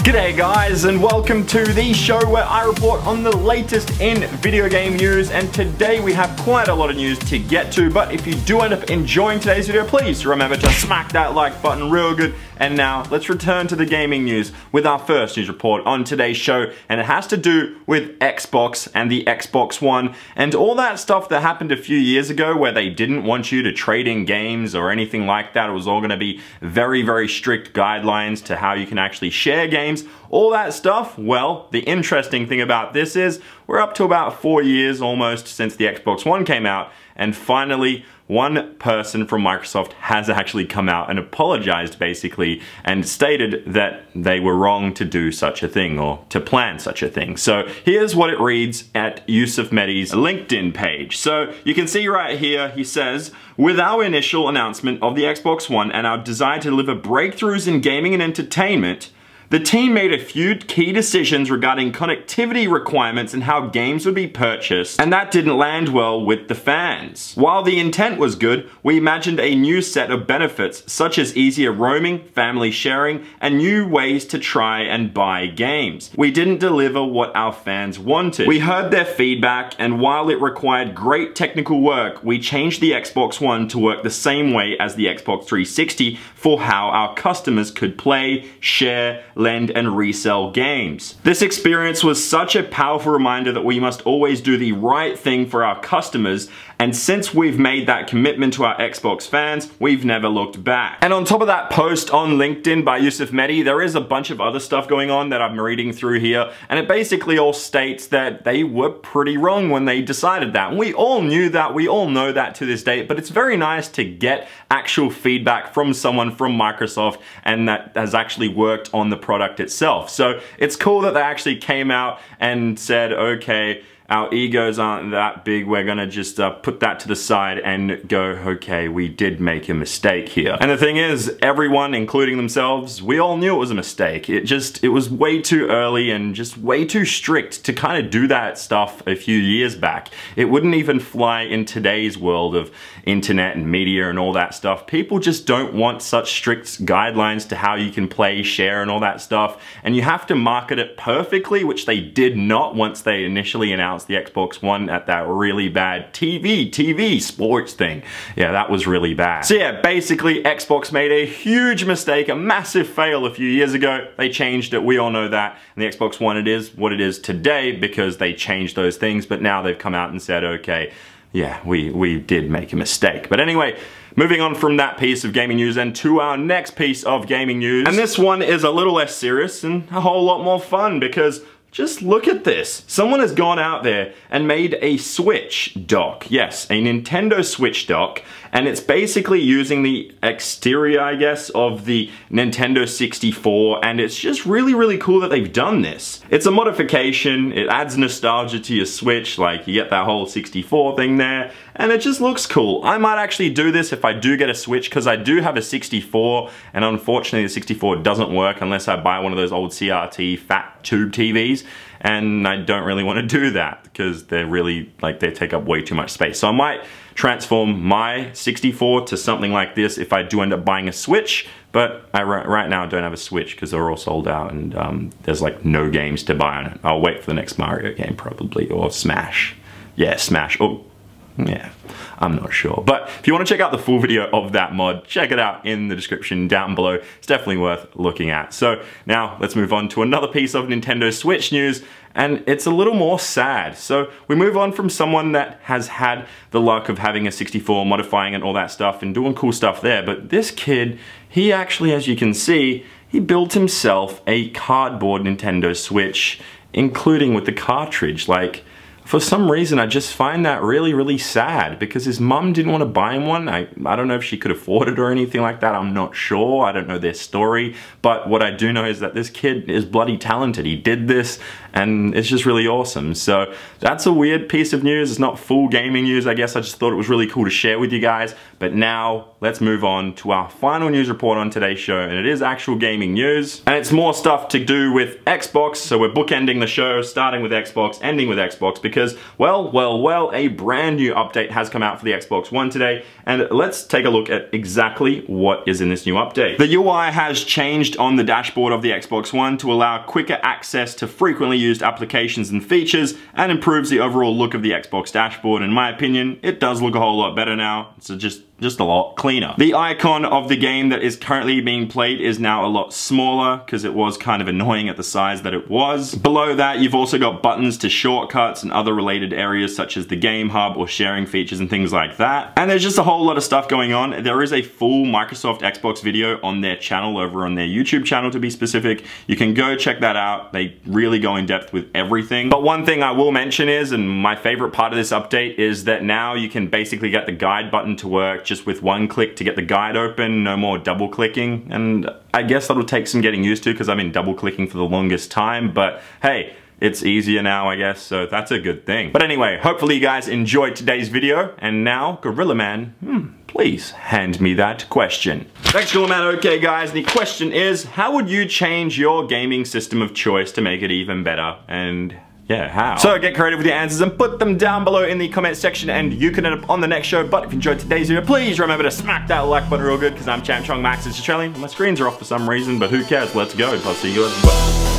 G'day guys, and welcome to the show where I report on the latest in video game news. And today we have quite a lot of news to get to, but if you do end up enjoying today's video, please remember to smack that like button real good. And now let's return to the gaming news with our first news report on today's show, and it has to do with Xbox and the Xbox One and all that stuff that happened a few years ago where they didn't want you to trade in games or anything like that. It was all going to be very strict guidelines to how you can actually share games. All that stuff. Well, the interesting thing about this is we're up to about 4 years almost since the Xbox One came out, and finally one person from Microsoft has actually come out and apologized basically and stated that they were wrong to do such a thing or to plan such a thing. So here's what it reads at Yusuf Mehdi's LinkedIn page. So you can see right here, he says, "With our initial announcement of the Xbox One and our desire to deliver breakthroughs in gaming and entertainment, the team made a few key decisions regarding connectivity requirements and how games would be purchased, and that didn't land well with the fans. While the intent was good, we imagined a new set of benefits, such as easier roaming, family sharing, and new ways to try and buy games. We didn't deliver what our fans wanted. We heard their feedback, and while it required great technical work, we changed the Xbox One to work the same way as the Xbox 360 for how our customers could play, share, lend and resell games. This experience was such a powerful reminder that we must always do the right thing for our customers, and since we've made that commitment to our Xbox fans, we've never looked back." And on top of that post on LinkedIn by Yusuf Mehdi, there is a bunch of other stuff going on that I'm reading through here, and it basically all states that they were pretty wrong when they decided that. And we all knew that, we all know that to this date, but it's very nice to get actual feedback from someone from Microsoft and that has actually worked on the product itself. So it's cool that they actually came out and said, okay, our egos aren't that big, we're gonna just put that to the side and go, okay, we did make a mistake here. And the thing is, everyone, including themselves, we all knew it was a mistake. It was way too early and just way too strict to kind of do that stuff a few years back. It wouldn't even fly in today's world of internet and media and all that stuff. People just don't want such strict guidelines to how you can play, share, and all that stuff. And you have to market it perfectly, which they did not once they initially announced the Xbox One at that really bad TV sports thing. Yeah, that was really bad. So yeah, basically Xbox made a huge mistake, a massive fail a few years ago. They changed it, we all know that. And the Xbox One, it is what it is today because they changed those things, but now they've come out and said, okay, yeah, we did make a mistake. But anyway, moving on from that piece of gaming news and to our next piece of gaming news. And this one is a little less serious and a whole lot more fun because just look at this. Someone has gone out there and made a Switch dock. Yes, a Nintendo Switch dock. And it's basically using the exterior, I guess, of the Nintendo 64. And it's just really cool that they've done this. It's a modification. It adds nostalgia to your Switch. Like, you get that whole 64 thing there. And it just looks cool. I might actually do this if I do get a Switch, because I do have a 64. And unfortunately, the 64 doesn't work unless I buy one of those old CRT fat tube TVs. And I don't really want to do that because they're really, like, they take up way too much space. So I might transform my 64 to something like this if I do end up buying a Switch, but I right now don't have a Switch because they're all sold out and there's like no games to buy on it. I'll wait for the next Mario game probably, or Smash. Yeah, Smash. Oh, yeah, I'm not sure. But if you want to check out the full video of that mod, check it out in the description down below. It's definitely worth looking at. So now let's move on to another piece of Nintendo Switch news, and it's a little more sad. So we move on from someone that has had the luck of having a 64, modifying and all that stuff and doing cool stuff there, but this kid, he actually, as you can see, he built himself a cardboard Nintendo Switch, including with the cartridge. Like, for some reason, I just find that really sad because his mum didn't want to buy him one. I don't know if she could afford it or anything like that. I'm not sure. I don't know their story. But what I do know is that this kid is bloody talented. He did this and it's just really awesome. So that's a weird piece of news. It's not full gaming news, I guess. I just thought it was really cool to share with you guys. But now let's move on to our final news report on today's show, and it is actual gaming news. And it's more stuff to do with Xbox, so we're bookending the show, starting with Xbox, ending with Xbox, because, well, a brand new update has come out for the Xbox One today, and let's take a look at exactly what is in this new update. The UI has changed on the dashboard of the Xbox One to allow quicker access to frequently used applications and features, and improves the overall look of the Xbox dashboard. In my opinion, it does look a whole lot better now. It's just a lot cleaner. The icon of the game that is currently being played is now a lot smaller because it was kind of annoying at the size that it was. Below that, you've also got buttons to shortcuts and other related areas such as the game hub or sharing features and things like that. And there's just a whole lot of stuff going on. There is a full Microsoft Xbox video on their channel, over on their YouTube channel to be specific. You can go check that out. They really go in depth with everything. But one thing I will mention is, and my favorite part of this update, is that now you can basically get the guide button to work just with one click to get the guide open, no more double clicking. And I guess that'll take some getting used to because I've been double clicking for the longest time, but hey, it's easier now, I guess, so that's a good thing. But anyway, hopefully you guys enjoyed today's video, and now, Gorilla Man, please hand me that question. Thanks, Gorilla Man. Okay guys, the question is, how would you change your gaming system of choice to make it even better? And yeah, how? So get creative with your answers and put them down below in the comment section, and you can end up on the next show. But if you enjoyed today's video, please remember to smack that like button real good, because I'm ChampChong, Max is Australian. My screens are off for some reason, but who cares? Let's go. I'll see you guys.